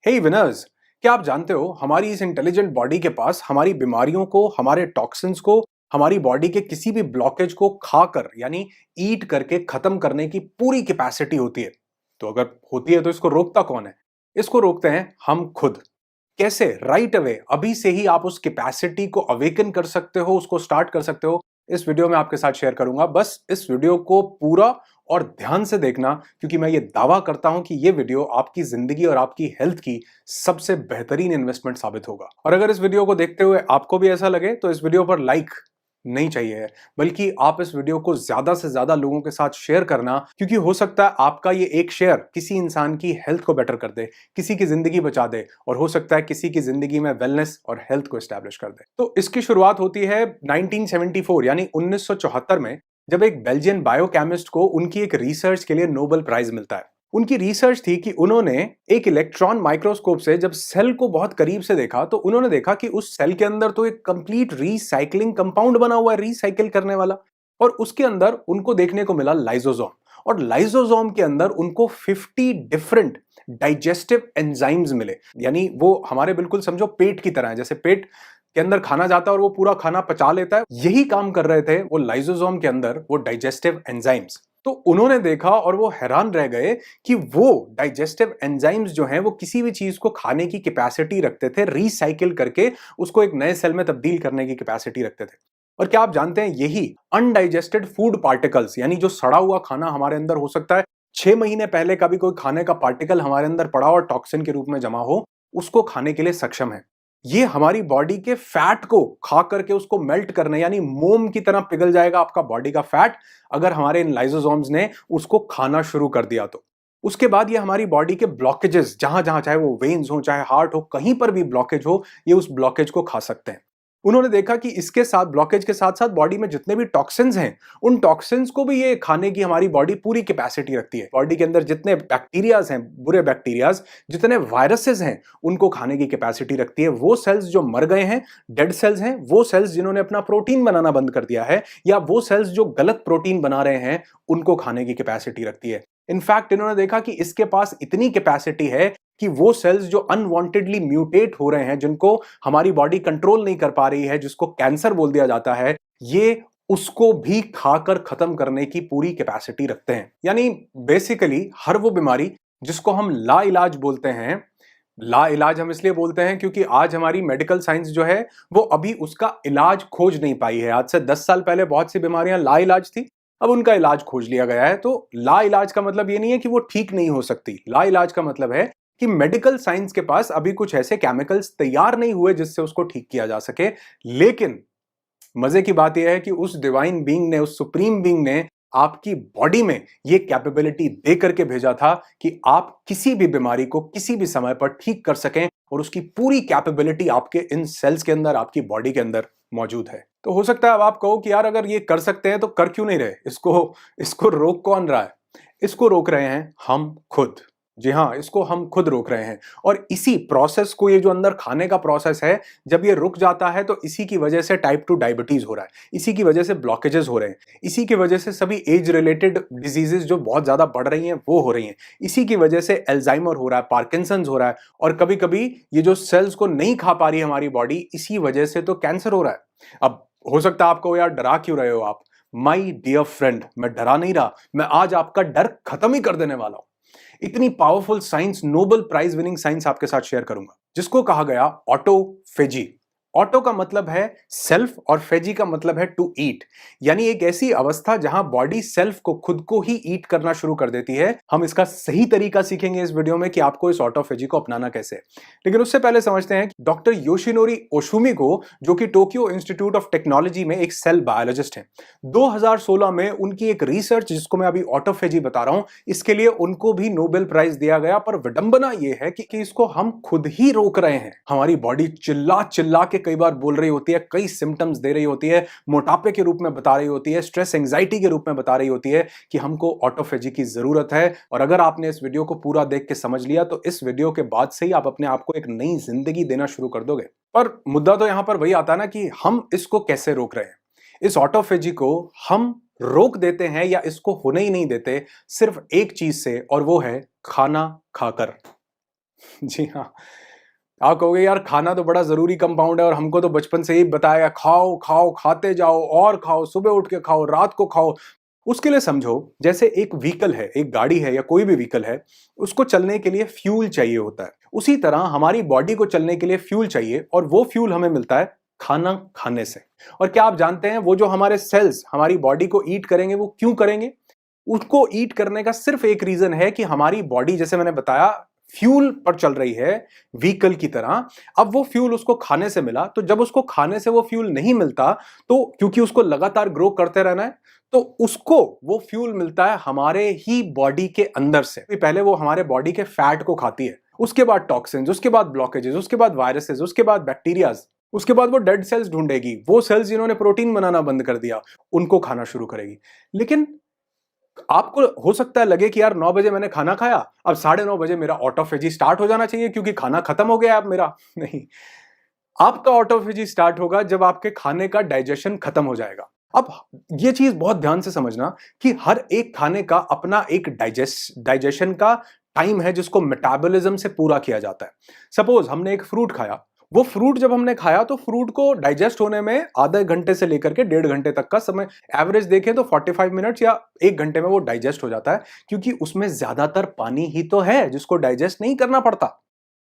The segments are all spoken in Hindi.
हे विनर्स, क्या आप जानते हो हमारी इस इंटेलिजेंट बॉडी के पास हमारी बीमारियों को, हमारे टॉक्सिन्स को, हमारी बॉडी के किसी भी ब्लॉकेज को खाकर यानी ईट करके खत्म करने की पूरी कैपेसिटी होती है। तो अगर होती है तो इसको रोकता कौन है? इसको रोकते हैं हम खुद। कैसे? राइट अवे, अभी से ही आप उस कैपेसिटी को अवेकन कर सकते हो, उसको स्टार्ट कर सकते हो। इस वीडियो में आपके साथ शेयर करूंगा। बस इस वीडियो को पूरा और ध्यान से देखना, क्योंकि मैं ये दावा करता हूं कि ये वीडियो आपकी जिंदगी और आपकी हेल्थ की सबसे बेहतरीन इन्वेस्टमेंट साबित होगा। और अगर इस वीडियो को देखते हुए आपको भी ऐसा लगे तो इस वीडियो पर लाइक नहीं चाहिए है, बल्कि आप इस वीडियो को ज्यादा से ज्यादा लोगों के साथ शेयर करना, क्योंकि हो सकता है आपका ये एक शेयर किसी इंसान की हेल्थ को बेटर कर दे, किसी की जिंदगी बचा दे, और हो सकता है किसी की जिंदगी में वेलनेस और हेल्थ को एस्टैब्लिश कर दे। तो इसकी शुरुआत होती है 1974 यानी 1974 में, जब एक बेल्जियन बायोकेमिस्ट को उनकी एक रिसर्च के लिए नोबेल प्राइज मिलता है। उनकी रिसर्च थी कि उन्होंने एक इलेक्ट्रॉन माइक्रोस्कोप से जब सेल को बहुत करीब से देखा तो उन्होंने देखा कि उस सेल के अंदर तो एक कंप्लीट रीसाइक्लिंग कंपाउंड बना हुआ है, रीसाइकिल करने वाला। और उसके अंदर उनको देखने को मिला लाइसोसोम, और लाइसोसोम के अंदर उनको 50 डिफरेंट डाइजेस्टिव एंजाइम्स मिले। यानी वो हमारे बिल्कुल समझो पेट की तरह है, जैसे पेट के अंदर खाना जाता है और वो पूरा खाना पचा लेता है, यही काम कर रहे थे वो लाइसोसोम के अंदर वो डाइजेस्टिव एंजाइम्स। तो उन्होंने देखा और वो हैरान रह गए कि वो डाइजेस्टिव एंजाइम्स जो हैं वो किसी भी चीज को खाने की कैपेसिटी रखते थे, रिसाइकिल करके उसको एक नए सेल में तब्दील करने की कैपेसिटी रखते थे। और क्या आप जानते हैं, यही अनडाइजेस्टेड फूड पार्टिकल्स, यानी जो सड़ा हुआ खाना हमारे अंदर हो सकता है 6 महीने पहले का भी कोई खाने का पार्टिकल हमारे अंदर पड़ा और टॉक्सिन के रूप में जमा हो, उसको खाने के लिए सक्षम है। ये हमारी बॉडी के फैट को खा करके उसको मेल्ट करने, यानी मोम की तरह पिघल जाएगा आपका बॉडी का फैट, अगर हमारे इन लाइसोसोम्स ने उसको खाना शुरू कर दिया तो। उसके बाद ये हमारी बॉडी के ब्लॉकेजेस, जहां जहां चाहे वो वेन्स हो चाहे हार्ट हो, कहीं पर भी ब्लॉकेज हो, ये उस ब्लॉकेज को खा सकते हैं। उन्होंने देखा कि इसके साथ, ब्लॉकेज के साथ साथ बॉडी में जितने भी टॉक्सिन्स हैं, उन टॉक्सिन्स को भी ये खाने की हमारी बॉडी पूरी कैपेसिटी रखती है। बॉडी के अंदर जितने बैक्टीरियाज हैं, बुरे बैक्टीरियाज, जितने वायरसेस हैं, उनको खाने की कैपेसिटी रखती है। वो सेल्स जो मर गए हैं, डेड सेल्स हैं, वो सेल्स जिन्होंने अपना प्रोटीन बनाना बंद कर दिया है, या वो सेल्स जो गलत प्रोटीन बना रहे हैं, उनको खाने की कैपेसिटी रखती है। इनफैक्ट इन्होंने देखा कि इसके पास इतनी कैपेसिटी है कि वो सेल्स जो अनवांटेडली म्यूटेट हो रहे हैं, जिनको हमारी बॉडी कंट्रोल नहीं कर पा रही है, जिसको कैंसर बोल दिया जाता है, ये उसको भी खाकर खत्म करने की पूरी कैपेसिटी रखते हैं। यानी बेसिकली हर वो बीमारी जिसको हम ला इलाज बोलते हैं, ला इलाज हम इसलिए बोलते हैं क्योंकि आज हमारी मेडिकल साइंस जो है वो अभी उसका इलाज खोज नहीं पाई है। आज से 10 साल पहले बहुत सी बीमारियां ला इलाज थी, अब उनका इलाज खोज लिया गया है। तो ला इलाज का मतलब ये नहीं है कि वो ठीक नहीं हो सकती। ला इलाज का मतलब है कि मेडिकल साइंस के पास अभी कुछ ऐसे केमिकल्स तैयार नहीं हुए जिससे उसको ठीक किया जा सके। लेकिन मजे की बात यह है कि उस डिवाइन बीइंग ने, उस सुप्रीम बीइंग ने आपकी बॉडी में ये कैपेबिलिटी दे करके भेजा था कि आप किसी भी बीमारी को किसी भी समय पर ठीक कर सकें, और उसकी पूरी कैपेबिलिटी आपके इन सेल्स के अंदर, आपकी बॉडी के अंदर मौजूद है। तो हो सकता है अब आप कहो कि यार अगर ये कर सकते हैं तो कर क्यों नहीं रहे, इसको रोक कौन रहा है? इसको रोक रहे हैं हम खुद। जी हाँ, इसको हम खुद रोक रहे हैं। और इसी प्रोसेस को, ये जो अंदर खाने का प्रोसेस है, जब ये रुक जाता है तो इसी की वजह से टाइप 2 डायबिटीज हो रहा है, इसी की वजह से ब्लॉकेजेस हो रहे हैं, इसी की वजह से सभी एज रिलेटेड डिजीजेस जो बहुत ज्यादा बढ़ रही हैं वो हो रही हैं, इसी की वजह से एल्जाइमर हो रहा है, पार्किंसंस हो रहा है, और कभी कभी ये जो सेल्स को नहीं खा पा रही हमारी बॉडी, इसी वजह से तो कैंसर हो रहा है। अब हो सकता है आपको, यार डरा क्यों रहे हो आप? माई डियर फ्रेंड, मैं डरा नहीं रहा, मैं आज आपका डर खत्म ही कर देने वाला हूं। इतनी powerful science, Nobel prize winning science आपके साथ शेयर करूंगा, जिसको कहा गया ऑटोफेजी। ऑटो का मतलब है सेल्फ और फेजी का मतलब है टू ईट, यानी एक ऐसी अवस्था जहां बॉडी सेल्फ को, खुद को ही ईट करना शुरू कर देती है। हम इसका सही तरीका सीखेंगे इस वीडियो में कि आपको इस ऑटोफेजी को अपनाना कैसे है। लेकिन उससे पहले समझते हैं कि डॉक्टर योशिनोरी ओशुमी को, जो कि टोक्यो इंस्टीट्यूट ऑफ टेक्नोलॉजी में एक सेल बायोलॉजिस्ट हैं, 2016 में उनकी एक रिसर्च, जिसको मैं अभी ऑटोफेजी बता रहा हूं, इसके लिए उनको भी नोबेल प्राइज दिया गया। पर विडंबना यह है कि इसको हम खुद ही रोक रहे हैं। हमारी बॉडी चिल्ला चिल्ला के कई बार बोल रही होती है, कई सिम्टम्स दे रही होती है, मोटापे के रूप में बता रही होती है, स्ट्रेस एंजाइटी के रूप में बता रही होती है कि हमको ऑटोफेजी की जरूरत है। और अगर आपने इस वीडियो को पूरा देख के समझ लिया तो इस वीडियो के बाद से ही आप अपने आप को एक नई जिंदगी देना शुरू कर दोगे। पर मुद्दा तो यहां पर वही आता है ना कि हम इसको कैसे रोक रहे हैं। इस ऑटोफेजी को हम रोक देते हैं या इसको होने ही नहीं देते सिर्फ एक चीज से, और वो है खाना खाकर। जी हाँ। आप कहोगे यार खाना तो बड़ा ज़रूरी कंपाउंड है और हमको तो बचपन से ही बताया खाओ, खाओ, खाते जाओ और खाओ, सुबह उठ के खाओ, रात को खाओ। उसके लिए समझो जैसे एक व्हीकल है, एक गाड़ी है या कोई भी व्हीकल है, उसको चलने के लिए फ्यूल चाहिए होता है। उसी तरह हमारी बॉडी को चलने के लिए फ्यूल चाहिए और वो फ्यूल हमें मिलता है खाना खाने से। और क्या आप जानते हैं वो जो हमारे सेल्स हमारी बॉडी को ईट करेंगे वो क्यों करेंगे? उसको ईट करने का सिर्फ एक रीजन है कि हमारी बॉडी जैसे मैंने बताया फ्यूल पर चल रही है व्हीकल की तरह। अब वो फ्यूल उसको खाने से मिला तो जब उसको खाने से वो फ्यूल नहीं मिलता तो क्योंकि उसको लगातार ग्रो करते रहना है तो उसको वो फ्यूल मिलता है हमारे ही बॉडी के अंदर से। पहले वो हमारे बॉडी के फैट को खाती है, उसके बाद टॉक्सिन्स, उसके बाद ब्लॉकेजेस, उसके बाद वायरसेस, उसके बाद बैक्टीरियाज, उसके बाद वो डेड सेल्स ढूंढेगी, वो सेल्स जिन्होंने प्रोटीन बनाना बंद कर दिया उनको खाना शुरू करेगी। लेकिन आपको हो सकता है लगे कि यार 9 बजे मैंने खाना खाया, अब 9:30 बजे मेरा ऑटोफेजी स्टार्ट हो जाना चाहिए क्योंकि खाना खत्म हो गया अब मेरा। नहीं, आपका ऑटोफेजी स्टार्ट होगा जब आपके खाने का डाइजेशन खत्म हो जाएगा। अब ये चीज बहुत ध्यान से समझना कि हर एक खाने का अपना एक डाइजेशन का टाइम है जिसको मेटाबॉलिज्म से पूरा किया जाता है। सपोज हमने एक फ्रूट खाया, वो फ्रूट जब हमने खाया तो फ्रूट को डाइजेस्ट होने में आधे घंटे से लेकर के 1.5 घंटे तक का समय, एवरेज देखें तो 45 मिनट्स या 1 घंटे में वो डाइजेस्ट हो जाता है क्योंकि उसमें ज्यादातर पानी ही तो है जिसको डाइजेस्ट नहीं करना पड़ता।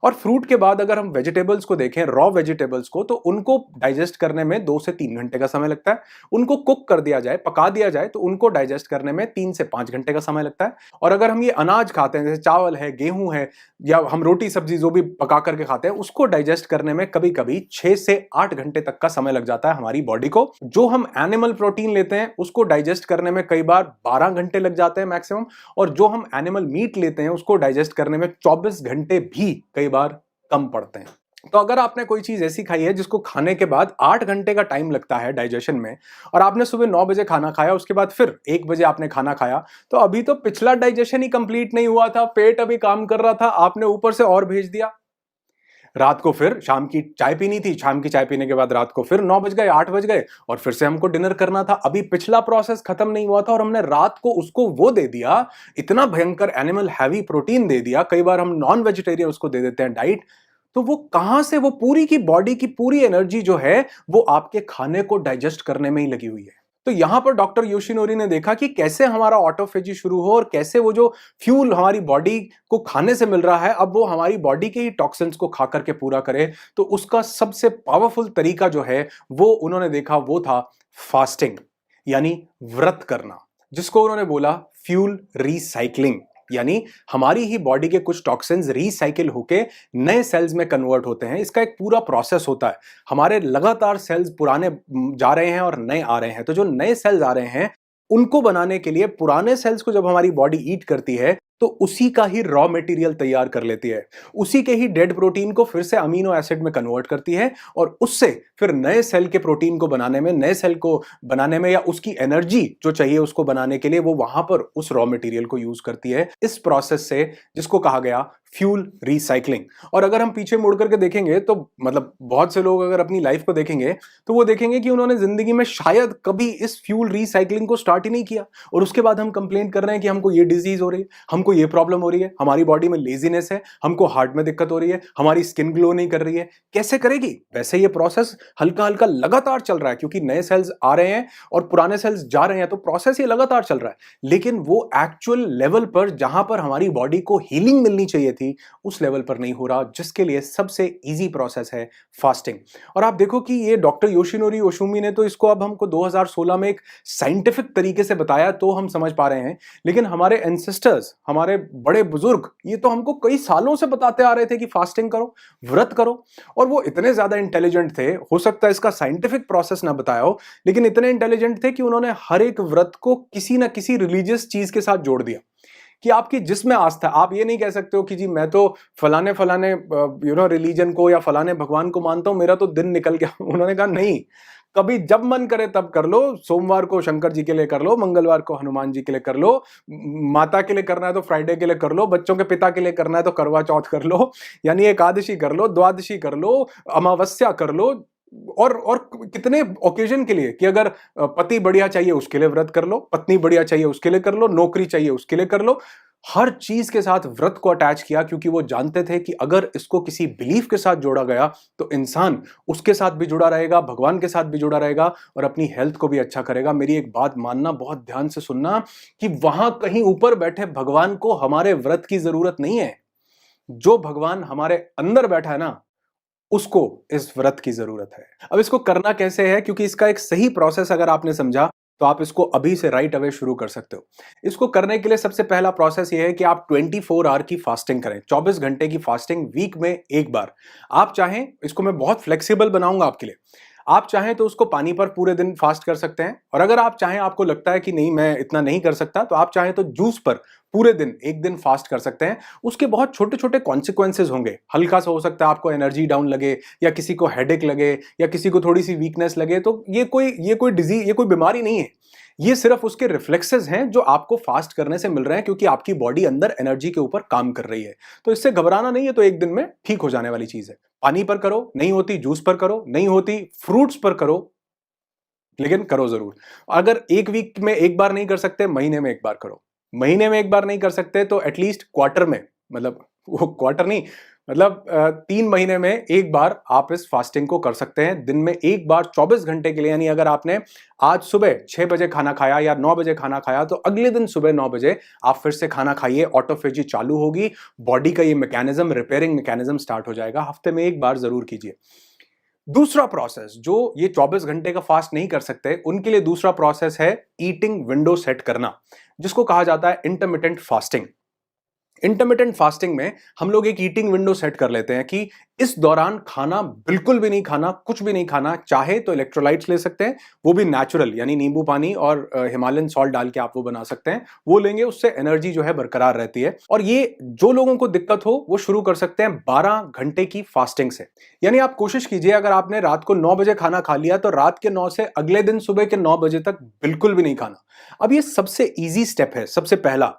और फ्रूट के बाद अगर हम वेजिटेबल्स को देखें, रॉ वेजिटेबल्स को, तो उनको डाइजेस्ट करने में 2 से 3 घंटे का समय लगता है। उनको कुक कर दिया जाए, पका दिया जाए तो उनको डाइजेस्ट करने में 3 से 5 घंटे का समय लगता है। और अगर हम ये अनाज खाते हैं जैसे चावल है, गेहूं है या हम रोटी सब्जी जो भी पका करके खाते हैं उसको डाइजेस्ट करने में कभी कभी 6 से 8 घंटे तक का समय लग जाता है हमारी बॉडी को। जो हम एनिमल प्रोटीन लेते हैं उसको डाइजेस्ट करने में कई बार 12 घंटे लग जाते हैं मैक्सिमम। और जो हम एनिमल मीट लेते हैं उसको डाइजेस्ट करने में 24 घंटे भी कई बार कम पड़ते हैं। तो अगर आपने कोई चीज ऐसी खाई है जिसको खाने के बाद 8 घंटे का टाइम लगता है डाइजेशन में और आपने सुबह 9 बजे खाना खाया, उसके बाद फिर 1 बजे आपने खाना खाया, तो अभी तो पिछला डाइजेशन ही कंप्लीट नहीं हुआ था, पेट अभी काम कर रहा था, आपने ऊपर से और भेज दिया। रात को फिर शाम की चाय पीनी थी, शाम की चाय पीने के बाद रात को फिर 9 बज गए, 8 बज गए और फिर से हमको डिनर करना था। अभी पिछला प्रोसेस खत्म नहीं हुआ था और हमने रात को उसको वो दे दिया, इतना भयंकर एनिमल हैवी प्रोटीन दे दिया। कई बार हम नॉन वेजिटेरियन उसको दे देते हैं डाइट। तो वो कहां से, वो पूरी की बॉडी की पूरी एनर्जी जो है वो आपके खाने को डाइजेस्ट करने में ही लगी हुई है। तो यहां पर डॉक्टर योशिनोरी ने देखा कि कैसे हमारा ऑटोफेजी शुरू हो और कैसे वो जो फ्यूल हमारी बॉडी को खाने से मिल रहा है अब वो हमारी बॉडी के ही टॉक्सिन्स को खा करके पूरा करे। तो उसका सबसे पावरफुल तरीका जो है वो उन्होंने देखा वो था फास्टिंग, यानी व्रत करना, जिसको उन्होंने बोला फ्यूल रिसाइकलिंग। यानी हमारी ही बॉडी के कुछ टॉक्सिन्स रिसाइकिल होके नए सेल्स में कन्वर्ट होते हैं। इसका एक पूरा प्रोसेस होता है। हमारे लगातार सेल्स पुराने जा रहे हैं और नए आ रहे हैं, तो जो नए सेल्स आ रहे हैं उनको बनाने के लिए पुराने सेल्स को जब हमारी बॉडी ईट करती है तो उसी का ही रॉ मटेरियल तैयार कर लेती है, उसी के ही डेड प्रोटीन को फिर से अमीनो एसिड में कन्वर्ट करती है और उससे फिर नए सेल के प्रोटीन को बनाने में, नए सेल को बनाने में या उसकी एनर्जी जो चाहिए उसको बनाने के लिए वो वहां पर उस रॉ मटेरियल को यूज करती है। इस प्रोसेस से जिसको कहा गया फ्यूल रिसाइकलिंग। और अगर हम पीछे मुड़ करके देखेंगे तो मतलब बहुत से लोग अगर अपनी लाइफ को देखेंगे तो वो देखेंगे कि उन्होंने जिंदगी में शायद कभी इस फ्यूल रिसाइकलिंग को स्टार्ट ही नहीं किया और उसके बाद हम कंप्लेन कर रहे हैं कि हमको ये डिजीज हो रही है, हमको ये प्रॉब्लम हो रही है, हमारी बॉडी में लेजीनेस है, हमको हार्ट में दिक्कत हो रही है, हमारी स्किन ग्लो नहीं कर रही है। कैसे करेगी? वैसे ये प्रोसेस हल्का हल्का लगातार चल रहा है क्योंकि नए सेल्स आ रहे हैं और पुराने सेल्स जा रहे हैं, तो प्रोसेस ये लगातार चल रहा है। लेकिन वो एक्चुअल लेवल पर जहां पर हमारी बॉडी को हीलिंग मिलनी चाहिए थी उस लेवल पर नहीं हो रहा, जिसके लिए सबसे इजी प्रोसेस है फास्टिंग। और आप देखो कि ये डॉक्टर योशिनोरी ओशुमी ने तो इसको अब हमको 2016 में एक साइंटिफिक तरीके से बताया तो हम समझ पा रहे हैं, लेकिन हमारे एंसेस्टर्स, हमारे बड़े बुजुर्ग ये तो हमको कई सालों से बताते आ रहे थे कि फास्टिंग करो, व्रत करो। और वो इतने ज्यादा इंटेलिजेंट थे, हो सकता है इसका साइंटिफिक प्रोसेस ना बताया हो, लेकिन इतने इंटेलिजेंट थे कि उन्होंने हर एक व्रत को किसी ना किसी रिलीजियस चीज के साथ जोड़ दिया कि आपकी जिसमें आस्था, आप ये नहीं कह सकते हो कि जी मैं तो फलाने फलाने रिलीजन को या फलाने भगवान को मानता हूं, मेरा तो दिन निकल गया। उन्होंने कहा नहीं, कभी जब मन करे तब कर लो, सोमवार को शंकर जी के लिए कर लो, मंगलवार को हनुमान जी के लिए कर लो, माता के लिए करना है तो फ्राइडे के लिए कर लो, बच्चों के पिता के लिए करना है तो करवा चौथ कर लो, यानी एकादशी कर लो, द्वादशी कर लो, अमावस्या कर लो, और कितने ओकेजन के लिए कि अगर पति बढ़िया चाहिए उसके लिए व्रत कर लो, पत्नी बढ़िया चाहिए उसके लिए कर लो, नौकरी चाहिए उसके लिए कर लो, हर चीज के साथ व्रत को अटैच किया, क्योंकि वो जानते थे कि अगर इसको किसी बिलीफ के साथ जोड़ा गया तो इंसान उसके साथ भी जुड़ा रहेगा, भगवान के साथ भी जुड़ा रहेगा और अपनी हेल्थ को भी अच्छा करेगा। मेरी एक बात मानना, बहुत ध्यान से सुनना, कि वहां कहीं ऊपर बैठे भगवान को हमारे व्रत की जरूरत नहीं है। जो भगवान हमारे अंदर बैठा है ना, उसको इस व्रत की जरूरत है। अब इसको करना कैसे है, क्योंकि इसका एक सही प्रोसेस अगर आपने समझा तो आप इसको अभी से राइट अवे शुरू कर सकते हो। इसको करने के लिए सबसे पहला प्रोसेस ये है कि आप 24 आवर की फास्टिंग करें, 24 घंटे की फास्टिंग वीक में एक बार। आप चाहें, इसको मैं बहुत फ्लेक्सिबल बनाऊंगा आपके लिए, आप चाहें तो उसको पानी पर पूरे दिन फास्ट कर सकते हैं, और अगर आप चाहें, आपको लगता है कि नहीं मैं इतना नहीं कर सकता, तो आप चाहें तो जूस पर पूरे दिन एक दिन फास्ट कर सकते हैं। उसके बहुत छोटे छोटे कॉन्सिक्वेंसेज होंगे। हल्का सा हो सकता है आपको एनर्जी डाउन लगे, या किसी को हेडेक लगे, या किसी को थोड़ी सी वीकनेस लगे, तो ये कोई डिजीज, ये कोई बीमारी नहीं है। ये सिर्फ उसके रिफ्लेक्सेस हैं जो आपको फास्ट करने से मिल रहे हैं, क्योंकि आपकी बॉडी अंदर एनर्जी के ऊपर काम कर रही है। तो इससे घबराना नहीं है, तो एक दिन में ठीक हो जाने वाली चीज है। पानी पर करो, नहीं होती जूस पर करो, नहीं होती फ्रूट्स पर करो, लेकिन करो जरूर। अगर एक वीक में एक बार नहीं कर सकते, महीने में एक बार करो। महीने में एक बार नहीं कर सकते तो एटलीस्ट क्वार्टर में, मतलब वो क्वार्टर नहीं, मतलब 3 महीने में एक बार आप इस फास्टिंग को कर सकते हैं। दिन में एक बार 24 घंटे के लिए, यानी अगर आपने आज सुबह 6 बजे खाना खाया या 9 बजे खाना खाया, तो अगले दिन सुबह 9 बजे आप फिर से खाना खाइए। ऑटोफेजी चालू होगी, बॉडी का ये मैकेनिज्म, रिपेयरिंग मैकेनिज्म स्टार्ट हो जाएगा। हफ्ते में एक बार जरूर कीजिए। दूसरा प्रोसेस, जो ये 24 घंटे का फास्ट नहीं कर सकते, उनके लिए दूसरा प्रोसेस है ईटिंग विंडो सेट करना, जिसको कहा जाता है इंटरमिटेंट फास्टिंग। इंटरमिटेंट फास्टिंग में हम लोग एक ईटिंग विंडो सेट कर लेते हैं कि इस दौरान खाना बिल्कुल भी नहीं खाना, कुछ भी नहीं खाना। चाहे तो इलेक्ट्रोलाइट्स ले सकते हैं, वो भी नेचुरल, यानी नींबू पानी और हिमालयन सॉल्ट डाल के आप वो बना सकते हैं, वो लेंगे, उससे एनर्जी जो है बरकरार रहती है। और ये जो लोगों को दिक्कत हो वो शुरू कर सकते हैं 12 घंटे की फास्टिंग से। यानी आप कोशिश कीजिए, अगर आपने रात को 9 बजे खाना खा लिया तो रात के 9 से अगले दिन सुबह के 9 बजे तक बिल्कुल भी नहीं खाना। अब ये सबसे ईजी स्टेप है, सबसे पहला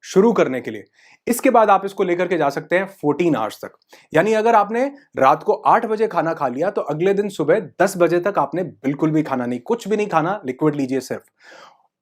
शुरू करने के लिए। इसके बाद आप इसको लेकर के जा सकते हैं 14 आवर्स तक। यानी अगर आपने रात को 8 बजे खाना खा लिया तो अगले दिन सुबह 10 बजे तक आपने बिल्कुल भी खाना नहीं, कुछ भी नहीं खाना, लिक्विड लीजिए सिर्फ।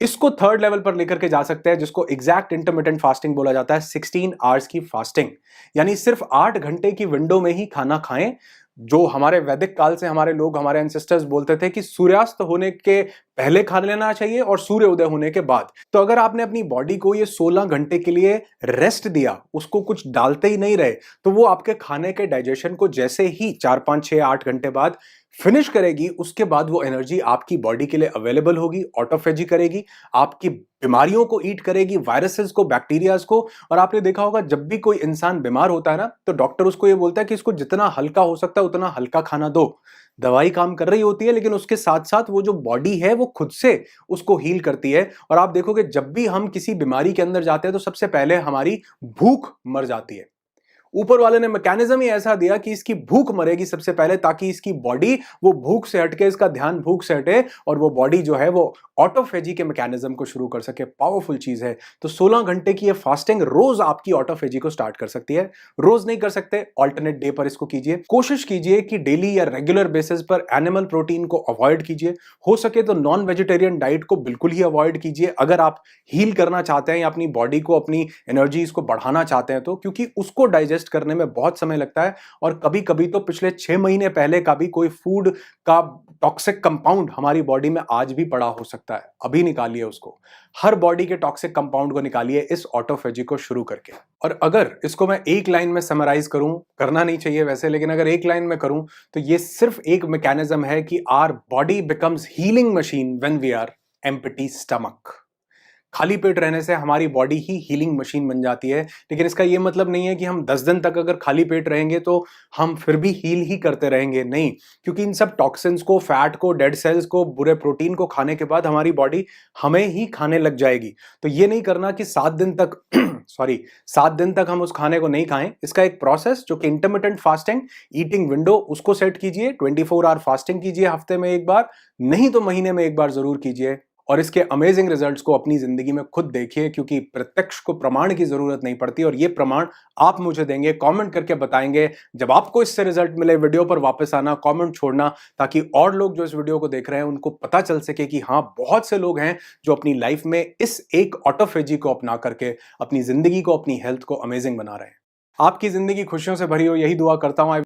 इसको थर्ड लेवल पर लेकर के जा सकते हैं, जिसको एग्जैक्ट इंटरमिटेंट फास्टिंग बोला जाता है, 16 आवर्स की फास्टिंग। यानी सिर्फ 8 घंटे की विंडो में ही खाना खाएं। जो हमारे वैदिक काल से हमारे लोग, हमारे एंसेस्टर्स बोलते थे कि सूर्यास्त होने के पहले खा लेना चाहिए और सूर्य उदय होने के बाद। तो अगर आपने अपनी बॉडी को ये 16 घंटे के लिए रेस्ट दिया, उसको कुछ डालते ही नहीं रहे, तो वो आपके खाने के डाइजेशन को जैसे ही 4, 5, 6, 8 घंटे बाद फिनिश करेगी, उसके बाद वो एनर्जी आपकी बॉडी के लिए अवेलेबल होगी, ऑटोफेजी करेगी, आपकी बीमारियों को ईट करेगी, वायरसेस को, बैक्टीरियाज को। और आपने देखा होगा, जब भी कोई इंसान बीमार होता है ना, तो डॉक्टर उसको ये बोलता है कि इसको जितना हल्का हो सकता है उतना हल्का खाना दो। दवाई काम कर रही होती है, लेकिन उसके साथ साथ वो जो बॉडी है वो खुद से उसको हील करती है। और आप देखोगे, जब भी हम किसी बीमारी के अंदर जाते हैं तो सबसे पहले हमारी भूख मर जाती है। ऊपर वाले ने मैकेनिज्म ही ऐसा दिया कि इसकी भूख मरेगी सबसे पहले, ताकि इसकी बॉडी वो भूख से हटके, इसका ध्यान भूख से हटे और वो बॉडी जो है वो ऑटोफेजी के मैकेनिज्म को शुरू कर सके। पावरफुल चीज है। तो 16 घंटे की ये फास्टिंग रोज आपकी ऑटोफेजी को स्टार्ट कर सकती है। रोज नहीं कर सकते, ऑल्टरनेट डे पर इसको कीजिए। कोशिश कीजिए कि डेली या रेगुलर बेसिस पर एनिमल प्रोटीन को अवॉइड कीजिए। हो सके तो नॉन वेजिटेरियन डाइट को बिल्कुल ही अवॉइड कीजिए, अगर आप हील करना चाहते हैं या अपनी बॉडी को, अपनी एनर्जीज को बढ़ाना चाहते हैं तो, क्योंकि उसको डाइजेस्ट करने में बहुत समय लगता है। और कभी कभी तो पिछले 6 महीने पहले का भी कोई फूड का टॉक्सिक कंपाउंड हमारी बॉडी में आज भी पड़ा हो सकता है। अभी निकालिए उसको, हर बॉडी के टॉक्सिक कंपाउंड को निकालिए इस ऑटोफेजी को शुरू करके। और अगर इसको मैं एक लाइन में समराइज करूं, करना नहीं चाहिए वैसे, लेकिन अगर एक लाइन में करूं तो ये सिर्फ एक मैकेनिज्म है कि our body becomes healing machine when we are empty stomach. खाली पेट रहने से हमारी बॉडी ही हीलिंग मशीन बन जाती है। लेकिन इसका यह मतलब नहीं है कि हम 10 दिन तक अगर खाली पेट रहेंगे तो हम फिर भी हील ही करते रहेंगे, नहीं। क्योंकि इन सब टॉक्सिन्स को, फैट को, डेड सेल्स को, बुरे प्रोटीन को खाने के बाद हमारी बॉडी हमें ही खाने लग जाएगी। तो ये नहीं करना कि 7 दिन तक 7 दिन तक हम उस खाने को नहीं खाएं। इसका एक प्रोसेस, जो कि इंटरमिटेंट फास्टिंग, ईटिंग विंडो, उसको सेट कीजिए। 24 आवर फास्टिंग कीजिए हफ्ते में एक बार, नहीं तो महीने में एक बार जरूर कीजिए। और इसके अमेजिंग रिजल्ट्स को अपनी जिंदगी में खुद देखिए, क्योंकि प्रत्यक्ष को प्रमाण की जरूरत नहीं पड़ती और ये प्रमाण आप मुझे देंगे, कमेंट करके बताएंगे। जब आपको इससे रिजल्ट मिले, वीडियो पर वापस आना, कमेंट छोड़ना, ताकि और लोग जो इस वीडियो को देख रहे हैं उनको पता चल सके कि हाँ, बहुत से लोग हैं जो अपनी लाइफ में इस एक ऑटोफेजी को अपना करके अपनी जिंदगी को, अपनी हेल्थ को अमेजिंग बना रहे हैं। आपकी जिंदगी खुशियों से भरी हो, यही दुआ करता हूं।